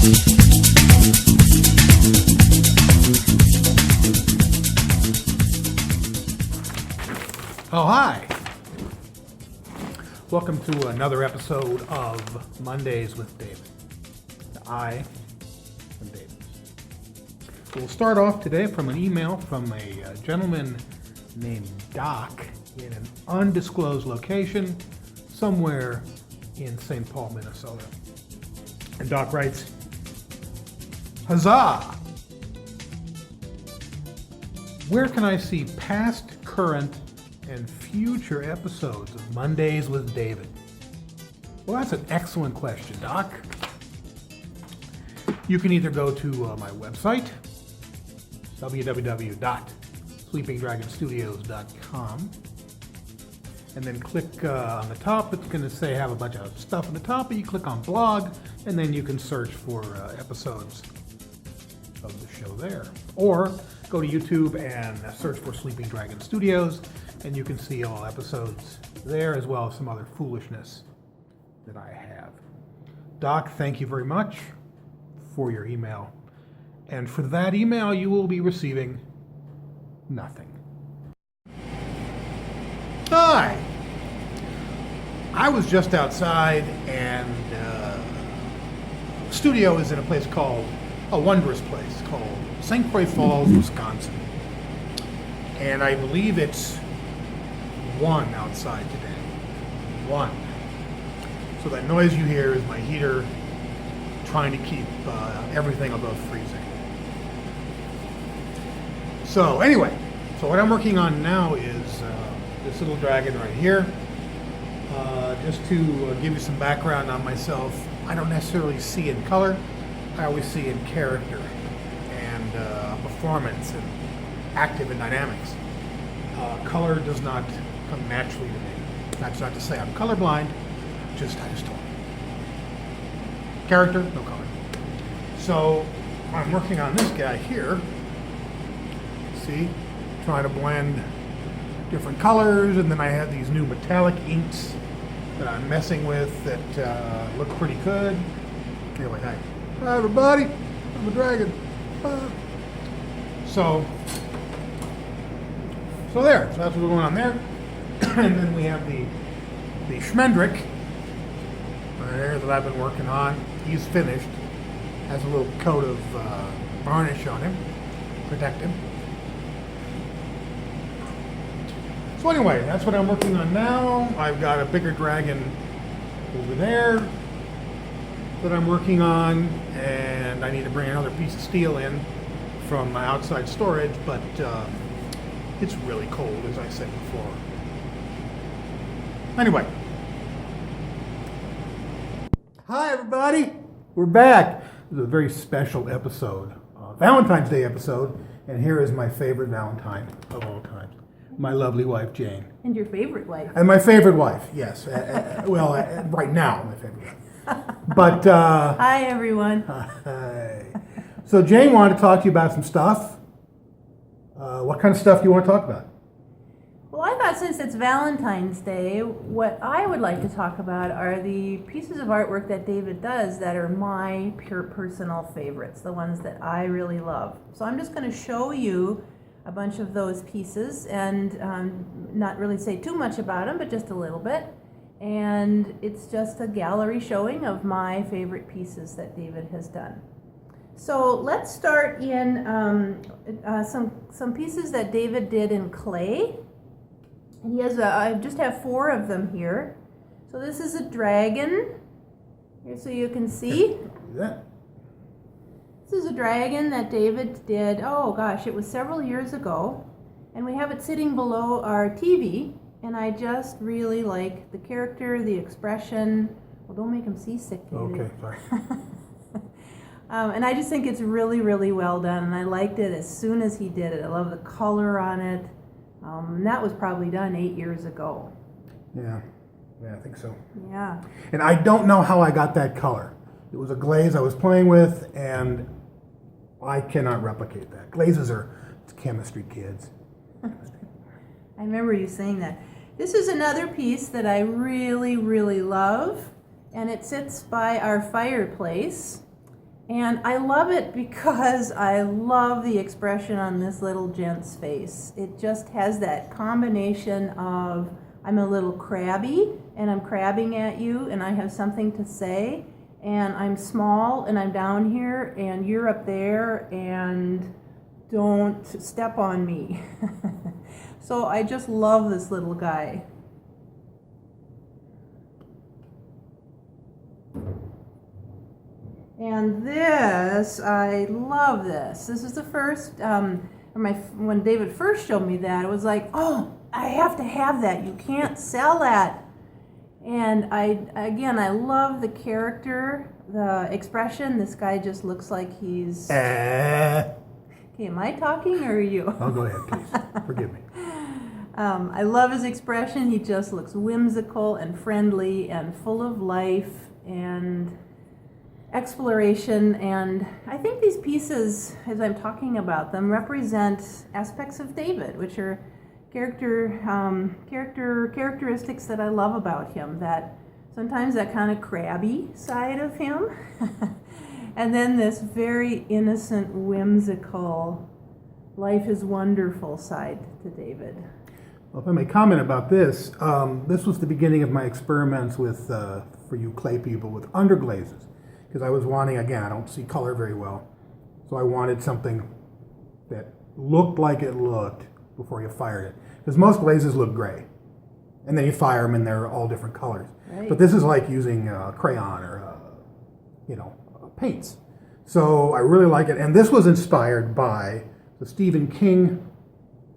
Oh, hi. Welcome to another episode of Mondays with David. I am David. We'll start off today from an email from a gentleman named Doc in an undisclosed location somewhere in St. Paul, Minnesota. And Doc writes, "Huzzah! Where can I see past, current, and future episodes of Mondays with David?" Well, that's an excellent question, Doc. You can either go to my website, www.sleepingdragonstudios.com, and then click on the top. It's going to say have a bunch of stuff on the top, but you click on blog, and then you can search for episodes of the show there. Or go to YouTube and search for Sleeping Dragon Studios, and you can see all episodes there, as well as some other foolishness that I have. Doc, thank you very much for your email. And for that email, you will be receiving nothing. Hi! I was just outside, and studio is in a place called, a wondrous place called St. Croix Falls, Wisconsin. And I believe it's 1 outside today. 1. So that noise you hear is my heater trying to keep everything above freezing. So anyway, so what I'm working on now is this little dragon right here. Just to give you some background on myself, I don't necessarily see in color. I always see in character and performance and active and dynamics. Color does not come naturally to me. That's not to say I'm colorblind, I just don't. Character, no color. So I'm working on this guy here. See, trying to blend different colors, and then I have these new metallic inks that I'm messing with that look pretty good. Anyway, hi everybody, I'm a dragon. So there, so that's what's going on there. And then we have the Schmendrick right there that I've been working on. He's finished. Has a little coat of varnish on him, protect him. So anyway, that's what I'm working on now. I've got a bigger dragon over there that I'm working on, and I need to bring another piece of steel in from my outside storage, but it's really cold, as I said before. Anyway. Hi, everybody. We're back. This is a very special episode, Valentine's Day episode, and here is my favorite Valentine of all time, my lovely wife, Jane. And your favorite wife. And my favorite wife, yes. Right now, my favorite wife. But hi, everyone. Hi. So Jane wanted to talk to you about some stuff. What kind of stuff do you want to talk about? Well, I thought since it's Valentine's Day, what I would like to talk about are the pieces of artwork that David does that are my pure personal favorites, the ones that I really love. So I'm just going to show you a bunch of those pieces and not really say too much about them, but just a little bit. And it's just a gallery showing of my favorite pieces that David has done. So let's start in some pieces that David did in clay. And he has I just have 4 of them here. So this is a dragon, here so you can see. Yeah. This is a dragon that David did, oh gosh, it was several years ago. And we have it sitting below our TV. And I just really like the character, the expression. Well, don't make him seasick, David. Okay, sorry. And I just think it's really, really well done. And I liked it as soon as he did it. I love the color on it. And that was probably done 8 years ago. Yeah, I think so. Yeah. And I don't know how I got that color. It was a glaze I was playing with, and I cannot replicate that. Glazes are chemistry, kids. I remember you saying that. This is another piece that I really, really love, and it sits by our fireplace. And I love it because I love the expression on this little gent's face. It just has that combination of I'm a little crabby and I'm crabbing at you and I have something to say, and I'm small and I'm down here and you're up there and don't step on me. So I just love this little guy. And this, I love this. This is the first, when David first showed me that, it was like, oh, I have to have that. You can't sell that. And I love the character, the expression. This guy just looks like he's... Okay, am I talking or are you? Oh, go ahead, please. Forgive me. I love his expression. He just looks whimsical and friendly and full of life and exploration. And I think these pieces, as I'm talking about them, represent aspects of David, which are characteristics that I love about him. That sometimes that kind of crabby side of him, and then this very innocent, whimsical, life is wonderful side to David. Well, if I may comment about this, this was the beginning of my experiments with, for you clay people, with underglazes. Because I was wanting, again, I don't see color very well, so I wanted something that looked like it looked before you fired it. Because most glazes look gray, and then you fire them and they're all different colors. Right. But this is like using crayon or, paints. So I really like it. And this was inspired by the Stephen King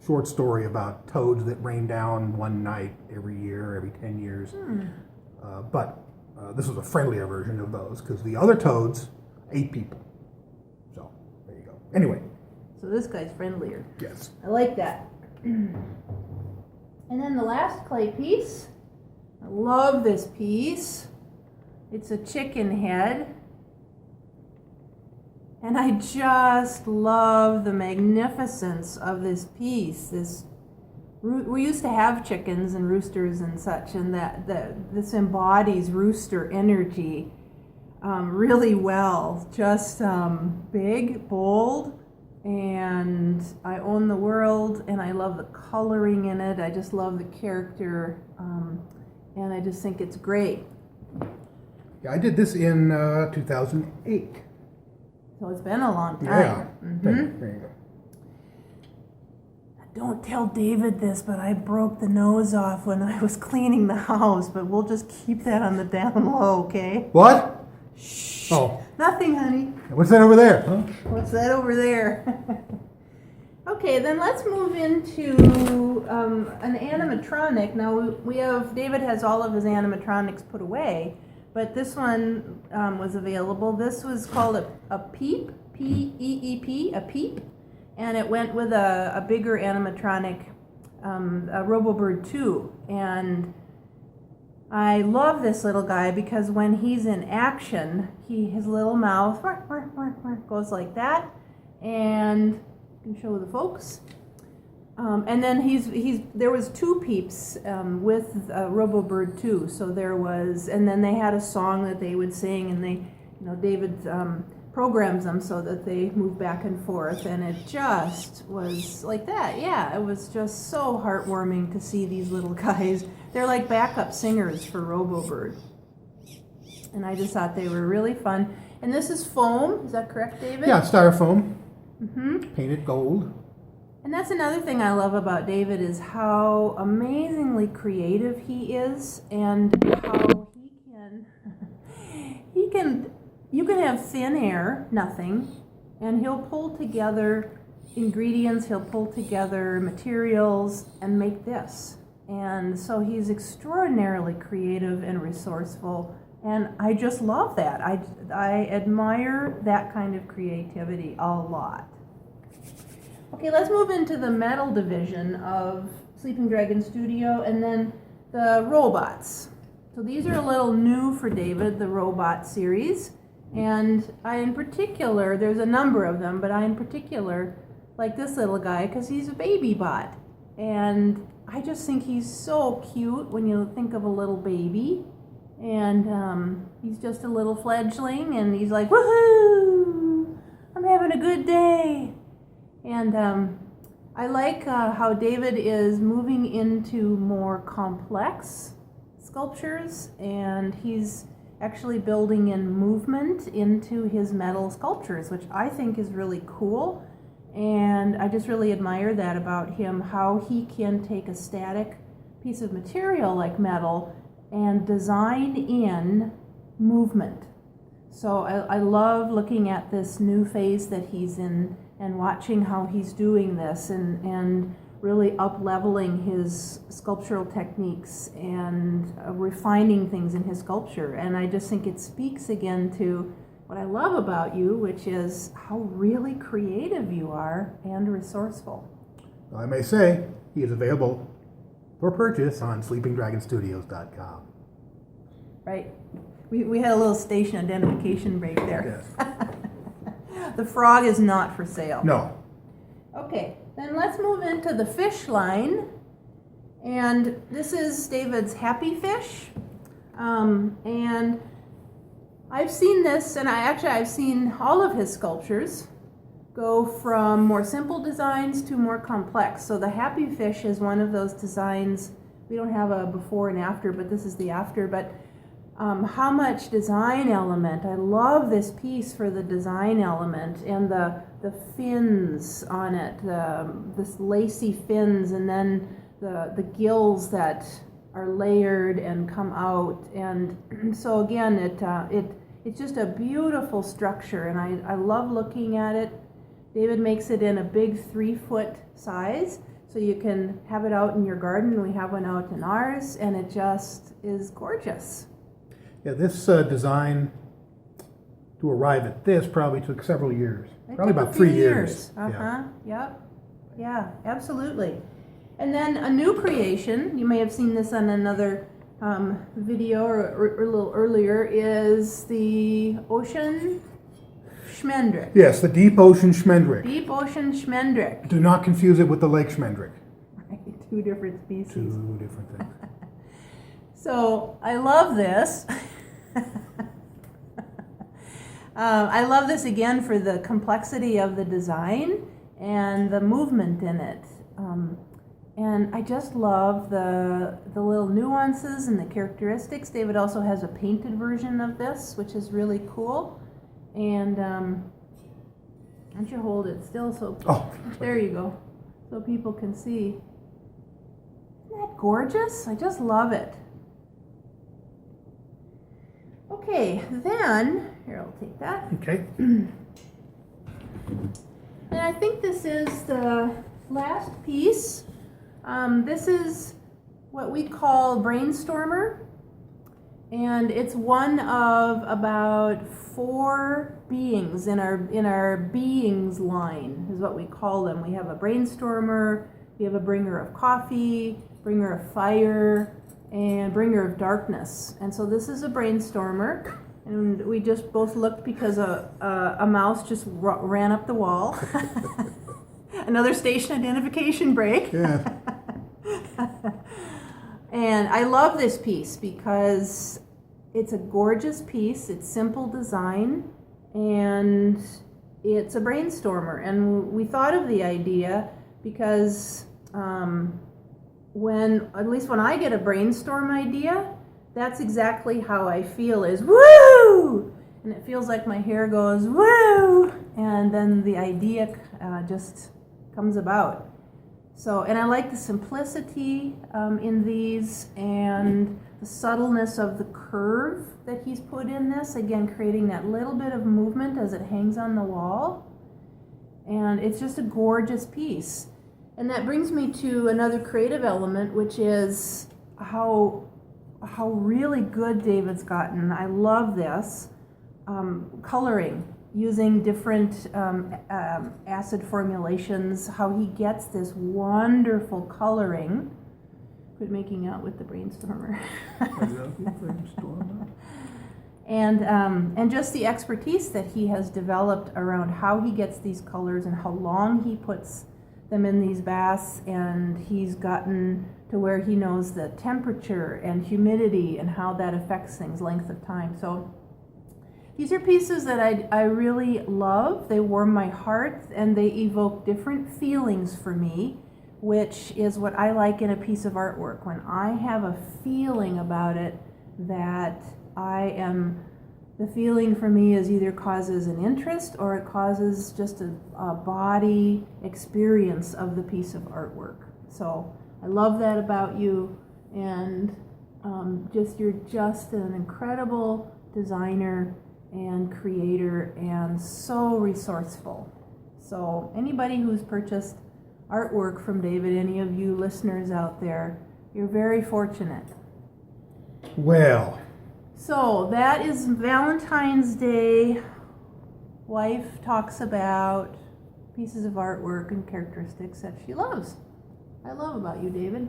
short story about toads that rain down one night every year, every 10 years. But this was a friendlier version of those because the other toads ate people. So there you go. Anyway. So this guy's friendlier. Yes. I like that. And then the last clay piece. I love this piece. It's a chicken head. And I just love the magnificence of this piece. We used to have chickens and roosters and such, and this embodies rooster energy really well. Just big, bold, and I own the world, and I love the coloring in it. I just love the character, and I just think it's great. Yeah, I did this in 2008. So it's been a long time. Yeah. Mm-hmm. There you go. Don't tell David this, but I broke the nose off when I was cleaning the house, but we'll just keep that on the down low, okay? What? Shh. Oh. Nothing, honey. What's that over there? Huh? What's that over there? Okay, then let's move into an animatronic. Now, David has all of his animatronics put away, but this one was available. This was called a Peep, P-E-E-P, a Peep, and it went with a bigger animatronic, a RoboBird 2. And I love this little guy because when he's in action, his little mouth goes like that, and you can show the folks. And then there was 2 Peeps with RoboBird 2. So there was, and then they had a song that they would sing, and David programs them so that they move back and forth, and it just was like that. Yeah, it was just so heartwarming to see these little guys. They're like backup singers for RoboBird, and I just thought they were really fun. And this is foam. Is that correct, David? Yeah, styrofoam. Mm-hmm. Painted gold. And that's another thing I love about David is how amazingly creative he is, and how you can have thin air, nothing, and he'll pull together ingredients, he'll pull together materials and make this. And so he's extraordinarily creative and resourceful, and I just love that. I admire that kind of creativity a lot. Okay, let's move into the metal division of Sleeping Dragon Studio, and then the robots. So these are a little new for David, the robot series. And I in particular, there's a number of them, but I in particular like this little guy because he's a baby bot. And I just think he's so cute when you think of a little baby. And he's just a little fledgling, and he's like, woohoo! good day. And I like how David is moving into more complex sculptures, and he's actually building in movement into his metal sculptures, which I think is really cool. And I just really admire that about him, how he can take a static piece of material like metal and design in movement. So I love looking at this new phase that he's in and watching how he's doing this and really up-leveling his sculptural techniques and refining things in his sculpture. And I just think it speaks again to what I love about you, which is how really creative you are and resourceful. I may say he is available for purchase on sleepingdragonstudios.com. Right. We had a little station identification break there. Yes. The frog is not for sale. No. Okay, then let's move into the fish line. And this is David's Happy Fish. And I've seen this, and I've seen all of his sculptures go from more simple designs to more complex. So the Happy Fish is one of those designs. We don't have a before and after, but this is the after. But how much design element. I love this piece for the design element and the fins on it, this lacy fins, and then the gills that are layered and come out. And so again, it's just a beautiful structure, and I love looking at it. David makes it in a big 3-foot size, so you can have it out in your garden. We have one out in ours, and it just is gorgeous. Yeah, this design to arrive at this probably took several years. Probably about 3 years. Uh-huh. Yep. Yeah, absolutely. And then a new creation, you may have seen this on another video or a little earlier, is the ocean schmendrick. Yes, the deep ocean schmendrick. Deep ocean schmendrick. Do not confuse it with the lake schmendrick. Right, two different species. Two different things. So I love this. I love this again for the complexity of the design and the movement in it. And I just love the little nuances and the characteristics. David also has a painted version of this, which is really cool. And why don't you hold it still so there you go, so people can see. Isn't that gorgeous? I just love it. Okay, then, here, I'll take that. Okay. And I think this is the last piece. This is what we call Brainstormer. And it's one of about 4 beings in our beings line, is what we call them. We have a brainstormer, we have a bringer of coffee, bringer of fire, and bringer of darkness. And so this is a brainstormer, and we just both looked because a mouse just ran up the wall. Another station identification break. Yeah. And I love this piece because it's a gorgeous piece, it's simple design, and it's a brainstormer. And we thought of the idea because at least when I get a brainstorm idea, that's exactly how I feel, is woo! And it feels like my hair goes woo! And then the idea just comes about. So, and I like the simplicity in these and the subtleness of the curve that he's put in this, again creating that little bit of movement as it hangs on the wall. And it's just a gorgeous piece. And that brings me to another creative element, which is how really good David's gotten. I love this. Coloring, using different acid formulations, how he gets this wonderful coloring. Quit making out with the brainstormer. And just the expertise that he has developed around how he gets these colors and how long he puts them in these baths, and he's gotten to where he knows the temperature and humidity and how that affects things, length of time. So These are pieces that I really love. They warm my heart and they evoke different feelings for me, which is what I like in a piece of artwork. When I have a feeling about it that the feeling for me is either causes an interest or it causes just a body experience of the piece of artwork. So I love that about you, and you're just an incredible designer and creator and so resourceful. So anybody who's purchased artwork from David, any of you listeners out there, you're very fortunate. Well, so that is Valentine's Day. Wife talks about pieces of artwork and characteristics that she loves. I love about you, David.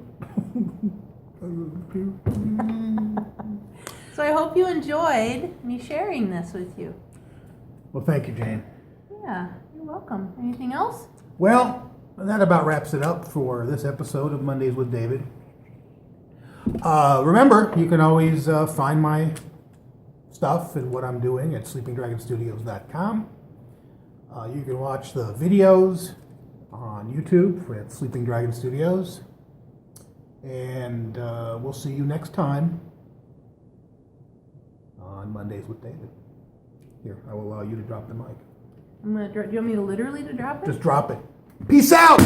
So I hope you enjoyed me sharing this with you. well, thank you, Jane. Yeah, you're welcome. Anything else? Well, that about wraps it up for this episode of Mondays with David. Remember, you can always find my stuff and what I'm doing at sleepingdragonstudios.com. You can watch the videos on YouTube at Sleeping Dragon Studios. And we'll see you next time on Mondays with David. Here, I will allow you to drop the mic. Do you want me to literally to drop it? Just drop it. Peace out!